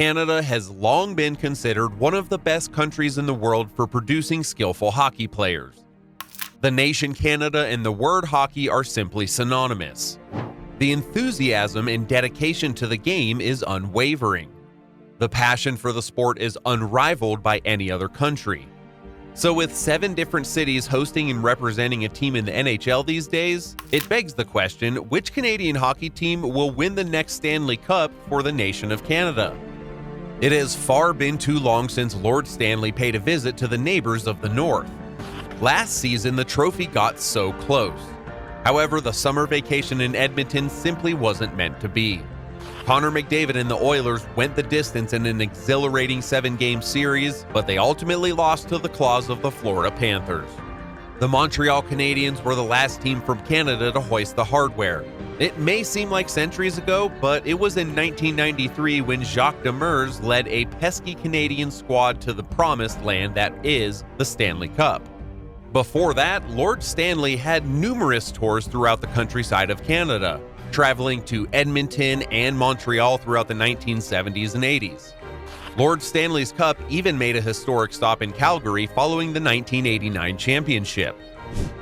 Canada has long been considered one of the best countries in the world for producing skillful hockey players. The nation Canada and the word hockey are simply synonymous. The enthusiasm and dedication to the game is unwavering. The passion for the sport is unrivaled by any other country. So with 7 different cities hosting and representing a team in the NHL these days, it begs the question, which Canadian hockey team will win the next Stanley Cup for the nation of Canada? It has far been too long since Lord Stanley paid a visit to the neighbors of the North. Last season, the trophy got so close. However, the summer vacation in Edmonton simply wasn't meant to be. Connor McDavid and the Oilers went the distance in an exhilarating 7-game series, but they ultimately lost to the claws of the Florida Panthers. The Montreal Canadiens were the last team from Canada to hoist the hardware. It may seem like centuries ago, but it was in 1993 when Jacques Demers led a pesky Canadian squad to the promised land that is the Stanley Cup. Before that, Lord Stanley had numerous tours throughout the countryside of Canada, traveling to Edmonton and Montreal throughout the 1970s and 80s. Lord Stanley's Cup even made a historic stop in Calgary following the 1989 championship.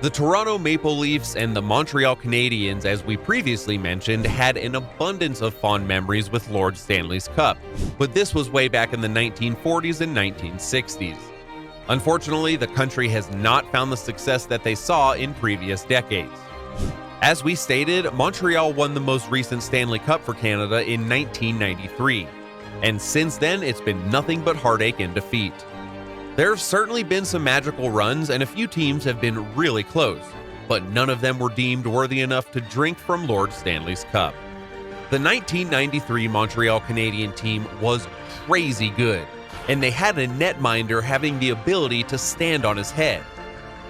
The Toronto Maple Leafs and the Montreal Canadiens, as we previously mentioned, had an abundance of fond memories with Lord Stanley's Cup, but this was way back in the 1940s and 1960s. Unfortunately, the country has not found the success that they saw in previous decades. As we stated, Montreal won the most recent Stanley Cup for Canada in 1993, and since then it's been nothing but heartache and defeat. There have certainly been some magical runs and a few teams have been really close, but none of them were deemed worthy enough to drink from Lord Stanley's Cup. The 1993 Montreal Canadiens team was crazy good, and they had a netminder having the ability to stand on his head.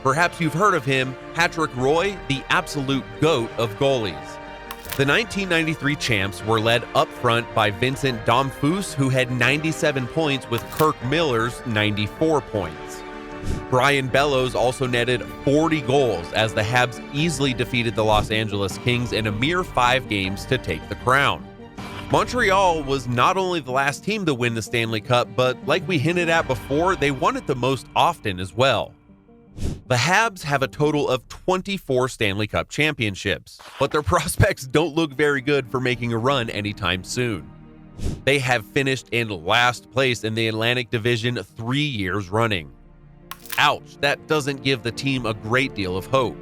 Perhaps you've heard of him, Patrick Roy, the absolute GOAT of goalies. The 1993 champs were led up front by Vincent Damphousse, who had 97 points with Kirk Miller's 94 points. Brian Bellows also netted 40 goals as the Habs easily defeated the Los Angeles Kings in a mere 5 games to take the crown. Montreal was not only the last team to win the Stanley Cup, but like we hinted at before, they won it the most often as well. The Habs have a total of 24 Stanley Cup championships, but their prospects don't look very good for making a run anytime soon. They have finished in last place in the Atlantic Division 3 years running. Ouch, that doesn't give the team a great deal of hope.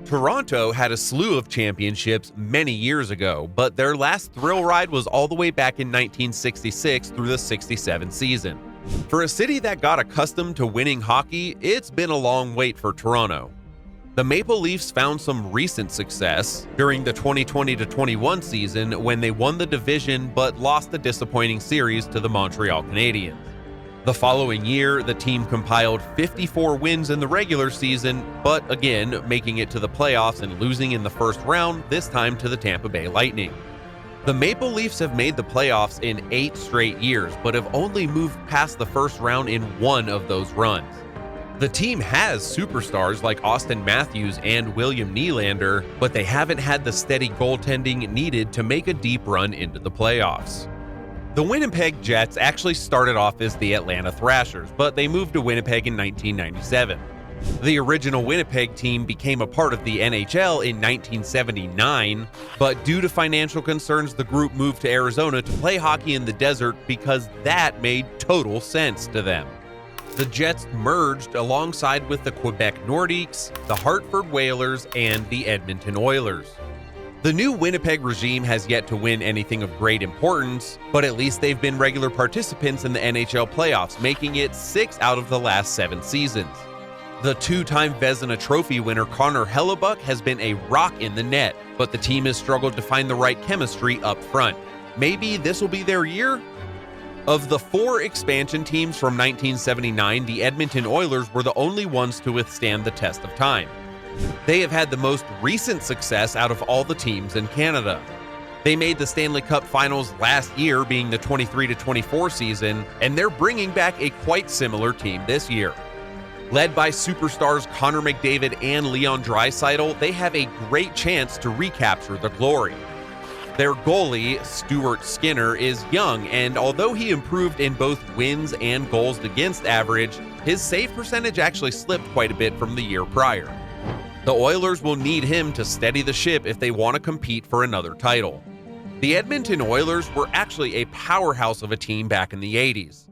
Toronto had a slew of championships many years ago, but their last thrill ride was all the way back in 1966 through the 67 season. For a city that got accustomed to winning hockey, it's been a long wait for Toronto. The Maple Leafs found some recent success during the 2020-21 season when they won the division but lost the disappointing series to the Montreal Canadiens. The following year, the team compiled 54 wins in the regular season, but again, making it to the playoffs and losing in the first round, this time to the Tampa Bay Lightning. The Maple Leafs have made the playoffs in 8 straight years, but have only moved past the first round in 1 of those runs. The team has superstars like Austin Matthews and William Nylander, but they haven't had the steady goaltending needed to make a deep run into the playoffs. The Winnipeg Jets actually started off as the Atlanta Thrashers, but they moved to Winnipeg in 1997. The original Winnipeg team became a part of the NHL in 1979, but due to financial concerns, the group moved to Arizona to play hockey in the desert because that made total sense to them. The Jets merged alongside with the Quebec Nordiques, the Hartford Whalers, and the Edmonton Oilers. The new Winnipeg regime has yet to win anything of great importance, but at least they've been regular participants in the NHL playoffs, making it 6 out of the last 7 seasons. The 2-time Vezina Trophy winner Connor Hellebuck has been a rock in the net, but the team has struggled to find the right chemistry up front. Maybe this will be their year? Of the 4 expansion teams from 1979, the Edmonton Oilers were the only ones to withstand the test of time. They have had the most recent success out of all the teams in Canada. They made the Stanley Cup Finals last year, being the 23-24 season, and they're bringing back a quite similar team this year. Led by superstars Connor McDavid and Leon Draisaitl, they have a great chance to recapture the glory. Their goalie, Stuart Skinner, is young, and although he improved in both wins and goals against average, his save percentage actually slipped quite a bit from the year prior. The Oilers will need him to steady the ship if they want to compete for another title. The Edmonton Oilers were actually a powerhouse of a team back in the 80s.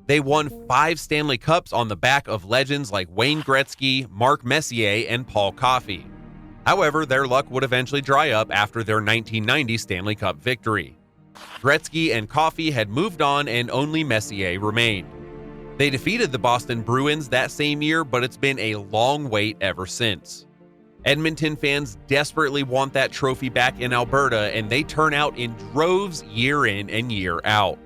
They won 5 Stanley Cups on the back of legends like Wayne Gretzky, Mark Messier, and Paul Coffey. However, their luck would eventually dry up after their 1990 Stanley Cup victory. Gretzky and Coffey had moved on and only Messier remained. They defeated the Boston Bruins that same year, but it's been a long wait ever since. Edmonton fans desperately want that trophy back in Alberta, and they turn out in droves year in and year out.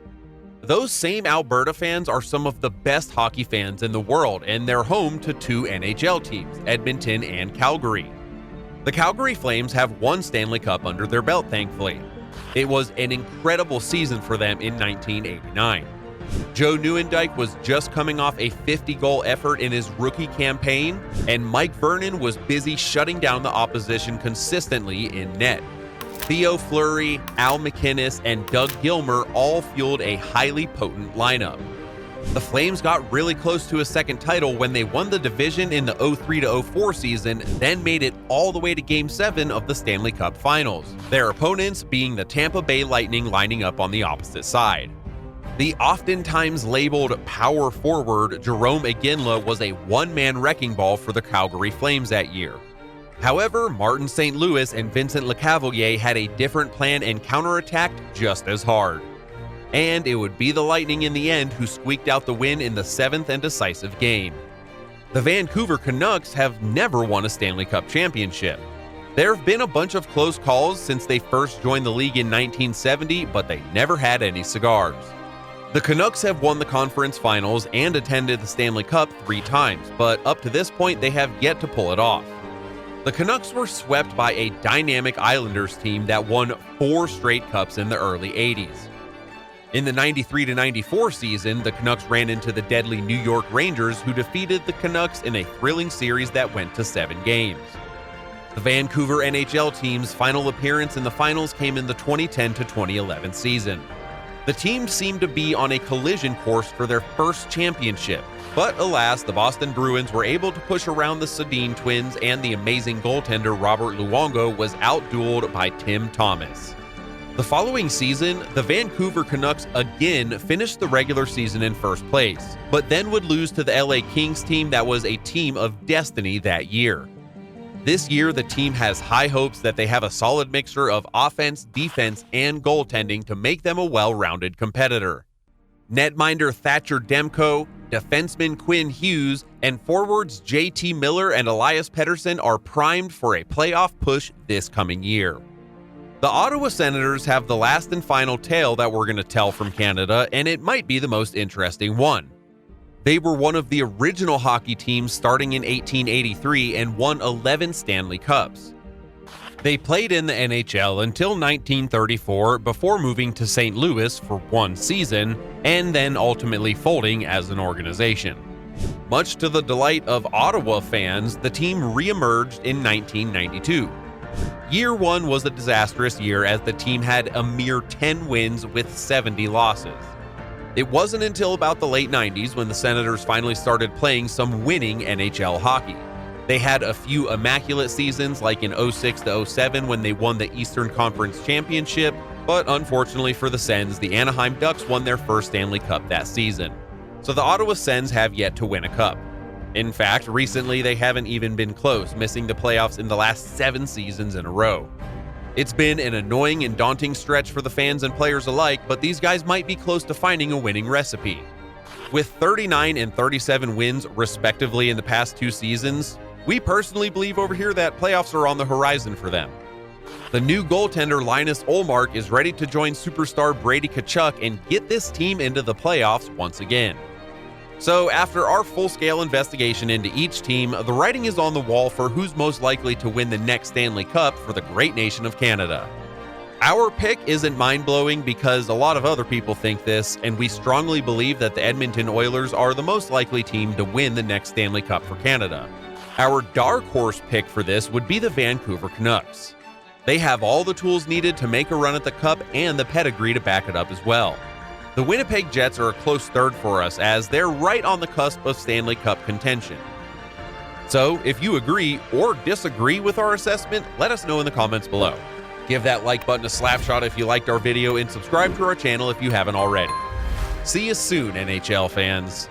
Those same Alberta fans are some of the best hockey fans in the world, and they're home to 2 NHL teams, Edmonton and Calgary. The Calgary Flames have 1 Stanley Cup under their belt, thankfully. It was an incredible season for them in 1989. Joe Nieuwendyk was just coming off a 50-goal effort in his rookie campaign, and Mike Vernon was busy shutting down the opposition consistently in net. Theo Fleury, Al MacInnis, and Doug Gilmer all fueled a highly potent lineup. The Flames got really close to a second title when they won the division in the 03-04 season, then made it all the way to Game 7 of the Stanley Cup Finals, their opponents being the Tampa Bay Lightning lining up on the opposite side. The oftentimes labeled power forward Jerome Iginla was a one-man wrecking ball for the Calgary Flames that year. However, Martin St. Louis and Vincent Lecavalier had a different plan and counterattacked just as hard. And it would be the Lightning in the end who squeaked out the win in the 7th and decisive game. The Vancouver Canucks have never won a Stanley Cup championship. There have been a bunch of close calls since they first joined the league in 1970, but they never had any cigars. The Canucks have won the conference finals and attended the Stanley Cup 3 times, but up to this point they have yet to pull it off. The Canucks were swept by a dynamic Islanders team that won 4 straight cups in the early 80s. In the 93-94 season, the Canucks ran into the deadly New York Rangers, who defeated the Canucks in a thrilling series that went to 7 games. The Vancouver NHL team's final appearance in the finals came in the 2010-2011 season. The team seemed to be on a collision course for their first championship, but alas, the Boston Bruins were able to push around the Sedin twins, and the amazing goaltender Robert Luongo was outdueled by Tim Thomas. The following season, the Vancouver Canucks again finished the regular season in first place, but then would lose to the LA Kings team that was a team of destiny that year. This year, the team has high hopes that they have a solid mixture of offense, defense, and goaltending to make them a well-rounded competitor. Netminder Thatcher Demko, defenseman Quinn Hughes, and forwards JT Miller and Elias Pettersson are primed for a playoff push this coming year. The Ottawa Senators have the last and final tale that we're going to tell from Canada, and it might be the most interesting one. They were one of the original hockey teams starting in 1883 and won 11 Stanley Cups. They played in the NHL until 1934 before moving to St. Louis for 1 season and then ultimately folding as an organization. Much to the delight of Ottawa fans, the team reemerged in 1992. Year 1 was a disastrous year as the team had a mere 10 wins with 70 losses. It wasn't until about the late 90s when the Senators finally started playing some winning NHL hockey. They had a few immaculate seasons like in 06-07 when they won the Eastern Conference Championship, but unfortunately for the Sens, the Anaheim Ducks won their first Stanley Cup that season. So the Ottawa Sens have yet to win a cup. In fact, recently they haven't even been close, missing the playoffs in the last 7 seasons in a row. It's been an annoying and daunting stretch for the fans and players alike, but these guys might be close to finding a winning recipe. With 39 and 37 wins respectively in the past 2 seasons, we personally believe over here that playoffs are on the horizon for them. The new goaltender Linus Ullmark is ready to join superstar Brady Tkachuk and get this team into the playoffs once again. So after our full-scale investigation into each team, the writing is on the wall for who's most likely to win the next Stanley Cup for the great nation of Canada. Our pick isn't mind-blowing because a lot of other people think this, and we strongly believe that the Edmonton Oilers are the most likely team to win the next Stanley Cup for Canada. Our dark horse pick for this would be the Vancouver Canucks. They have all the tools needed to make a run at the Cup and the pedigree to back it up as well. The Winnipeg Jets are a close third for us, as they're right on the cusp of Stanley Cup contention. So, if you agree or disagree with our assessment, let us know in the comments below. Give that like button a slap shot if you liked our video, and subscribe to our channel if you haven't already. See you soon, NHL fans.